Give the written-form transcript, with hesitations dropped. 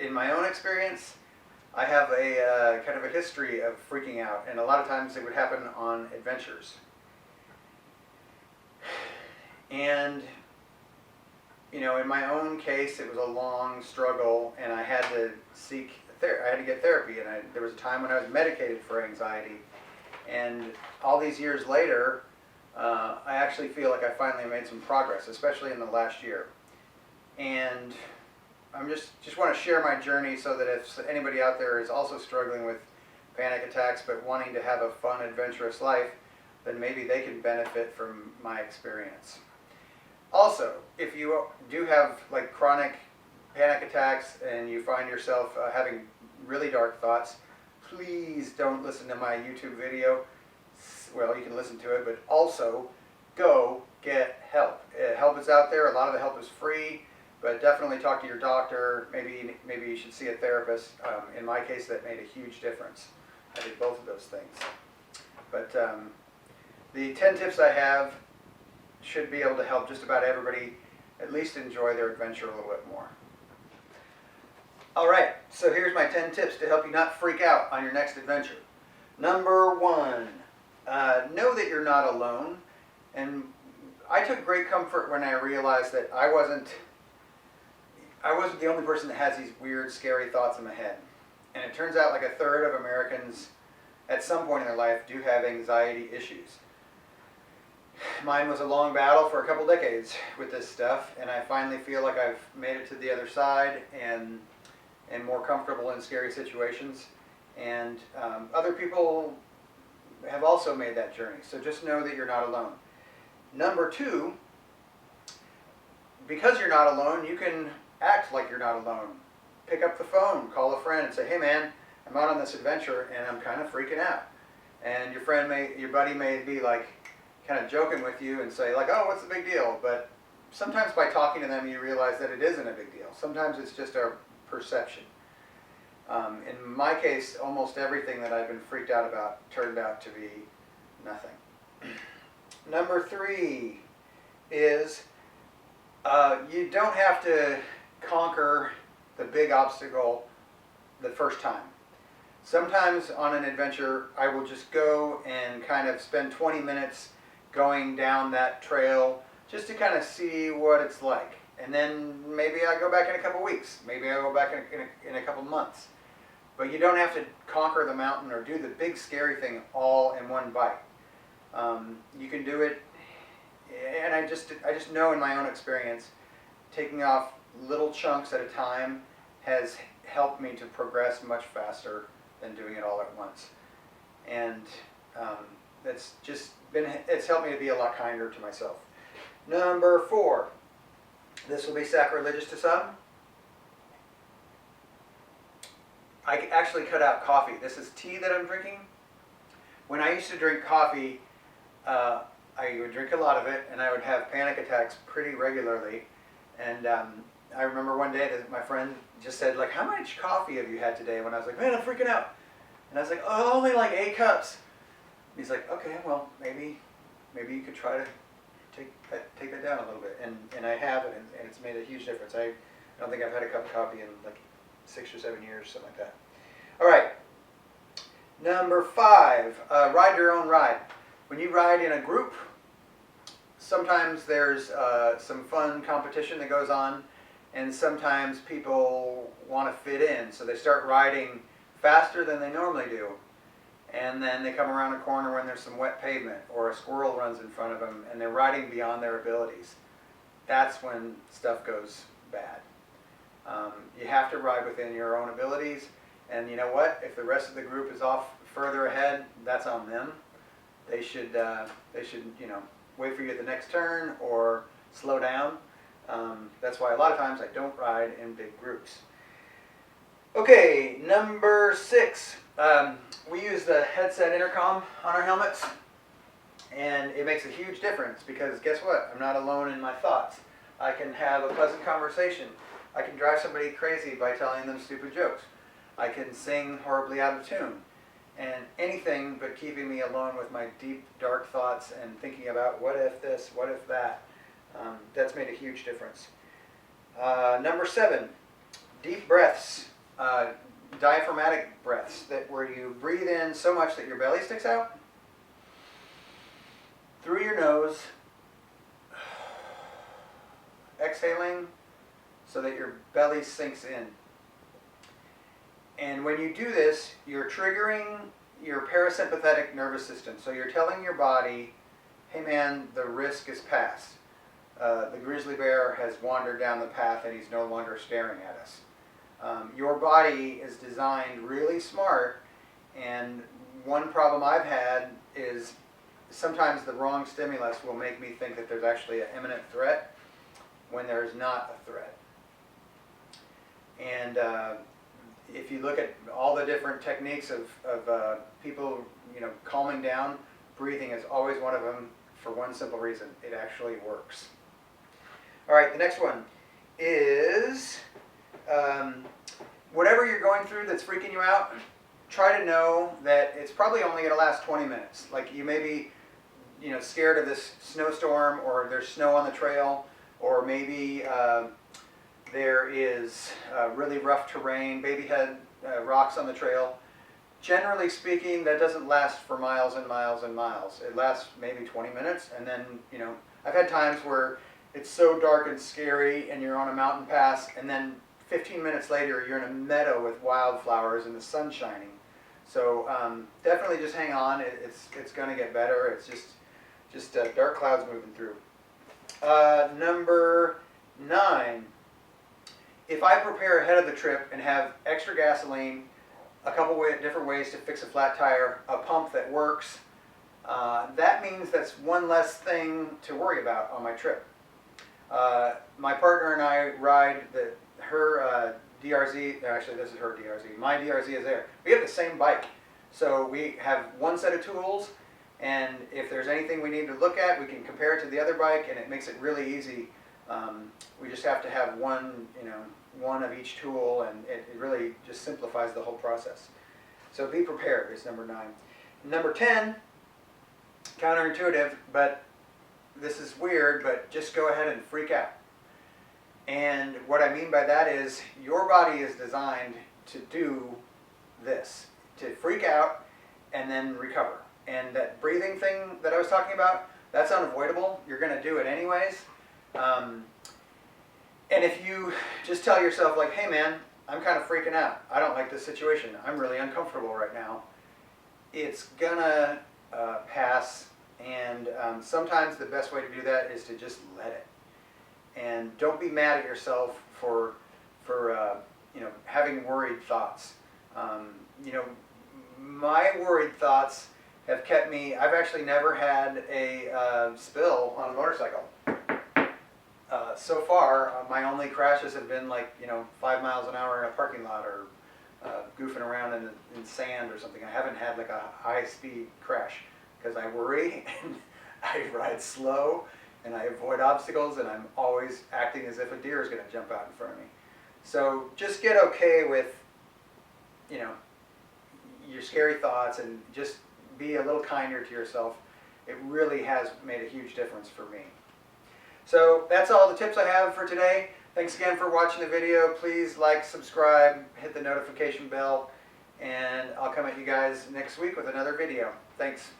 in my own experience, I have a kind of a history of freaking out, and a lot of times it would happen on adventures. And in my own case, it was a long struggle, and I had to get therapy, and there was a time when I was medicated for anxiety, and all these years later, I actually feel like I finally made some progress, especially in the last year. And I'm just want to share my journey so that if anybody out there is also struggling with panic attacks but wanting to have a fun, adventurous life, then maybe they can benefit from my experience. Also, if you do have like chronic panic attacks and you find yourself having really dark thoughts, please don't listen to my YouTube video. Well, you can listen to it, but also go get help. Help is out there. A lot of the help is free, but definitely talk to your doctor. Maybe you should see a therapist. In my case, that made a huge difference. I did both of those things. But the 10 tips I have should be able to help just about everybody at least enjoy their adventure a little bit more. All right, so here's my 10 tips to help you not freak out on your next adventure. Number 1, know that you're not alone. And I took great comfort when I realized that I wasn't the only person that has these weird, scary thoughts in my head. And it turns out like a third of Americans at some point in their life do have anxiety issues. Mine was a long battle for a couple decades with this stuff, and I finally feel like I've made it to the other side and more comfortable in scary situations. And other people have also made that journey, so just know that you're not alone. Number 2, because you're not alone, you can act like you're not alone. Pick up the phone, call a friend and say, hey man, I'm out on this adventure and I'm kind of freaking out. And your buddy may be like kind of joking with you and say like, oh, what's the big deal? But sometimes by talking to them you realize that it isn't a big deal. Sometimes it's just our perception. In my case, almost everything that I've been freaked out about turned out to be nothing. Number 3 is you don't have to conquer the big obstacle the first time. Sometimes on an adventure, I will just go and kind of spend 20 minutes going down that trail just to kind of see what it's like. And then maybe I go back in a couple weeks. Maybe I go back in a couple months. But you don't have to conquer the mountain or do the big scary thing all in one bite. You can do it, and I just know in my own experience, taking off little chunks at a time has helped me to progress much faster than doing it all at once. And it's helped me to be a lot kinder to myself. Number 4, this will be sacrilegious to some. I actually cut out coffee. This is tea that I'm drinking. When I used to drink coffee, I would drink a lot of it, and I would have panic attacks pretty regularly. And I remember one day that my friend just said, like, how much coffee have you had today? When I was like, man, I'm freaking out. And I was like, oh, only like 8 cups. And he's like, okay, well, maybe you could try to take that down a little bit. And I have, and it's made a huge difference. I don't think I've had a cup of coffee in like 6 or 7 years, something like that. All right. Number 5, ride your own ride. When you ride in a group, sometimes there's some fun competition that goes on, and sometimes people want to fit in, so they start riding faster than they normally do. And then they come around a corner when there's some wet pavement, or a squirrel runs in front of them, and they're riding beyond their abilities. That's when stuff goes bad. You have to ride within your own abilities, and you know what? If the rest of the group is off further ahead, that's on them. They should wait for you at the next turn or slow down. That's why a lot of times I don't ride in big groups. Okay, number 6. We use the headset intercom on our helmets, and it makes a huge difference because guess what? I'm not alone in my thoughts. I can have a pleasant conversation. I can drive somebody crazy by telling them stupid jokes. I can sing horribly out of tune. And anything but keeping me alone with my deep, dark thoughts and thinking about what if this, what if that, that's made a huge difference. Number 7, deep breaths. diaphragmatic breaths, where you breathe in so much that your belly sticks out through your nose, exhaling so that your belly sinks in. And when you do this, you're triggering your parasympathetic nervous system. So you're telling your body, hey man, the risk is past. The grizzly bear has wandered down the path and he's no longer staring at us. Your body is designed really smart, and one problem I've had is sometimes the wrong stimulus will make me think that there's actually an imminent threat when there's not a threat. And if you look at all the different techniques of people, calming down, breathing is always one of them for one simple reason: it actually works. All right, the next one is whatever you're going through that's freaking you out, try to know that it's probably only going to last 20 minutes. Like, you may be scared of this snowstorm, or there's snow on the trail, or maybe there is really rough terrain, babyhead rocks on the trail. Generally speaking, that doesn't last for miles and miles and miles. It lasts maybe 20 minutes, and then, I've had times where it's so dark and scary and you're on a mountain pass, and then 15 minutes later you're in a meadow with wildflowers and the sun shining. So definitely just hang on. It's going to get better. It's just dark clouds moving through. Number 9. If I prepare ahead of the trip and have extra gasoline, a couple different ways to fix a flat tire, a pump that works, that means that's one less thing to worry about on my trip. My partner and I ride her DRZ, actually this is her DRZ, my DRZ is there. We have the same bike. So we have one set of tools, and if there's anything we need to look at, we can compare it to the other bike, and it makes it really easy. We just have to have one of each tool, and it really just simplifies the whole process. So be prepared is number 9. Number 10, counterintuitive, but this is weird, but just go ahead and freak out. And what I mean by that is your body is designed to do this, to freak out and then recover. And that breathing thing that I was talking about, that's unavoidable. You're going to do it anyways. And if you just tell yourself, like, hey man, I'm kind of freaking out. I don't like this situation. I'm really uncomfortable right now. It's gonna pass. And sometimes the best way to do that is to just let it. And don't be mad at yourself for having worried thoughts. My worried thoughts have kept me. I've actually never had a spill on a motorcycle. So far, my only crashes have been 5 miles an hour in a parking lot, or goofing around in sand or something. I haven't had like a high-speed crash because I worry and I ride slow and I avoid obstacles, and I'm always acting as if a deer is going to jump out in front of me. So just get okay with your scary thoughts, and just be a little kinder to yourself. It really has made a huge difference for me. So that's all the tips I have for today. Thanks again for watching the video. Please like, subscribe, hit the notification bell, and I'll come at you guys next week with another video. Thanks.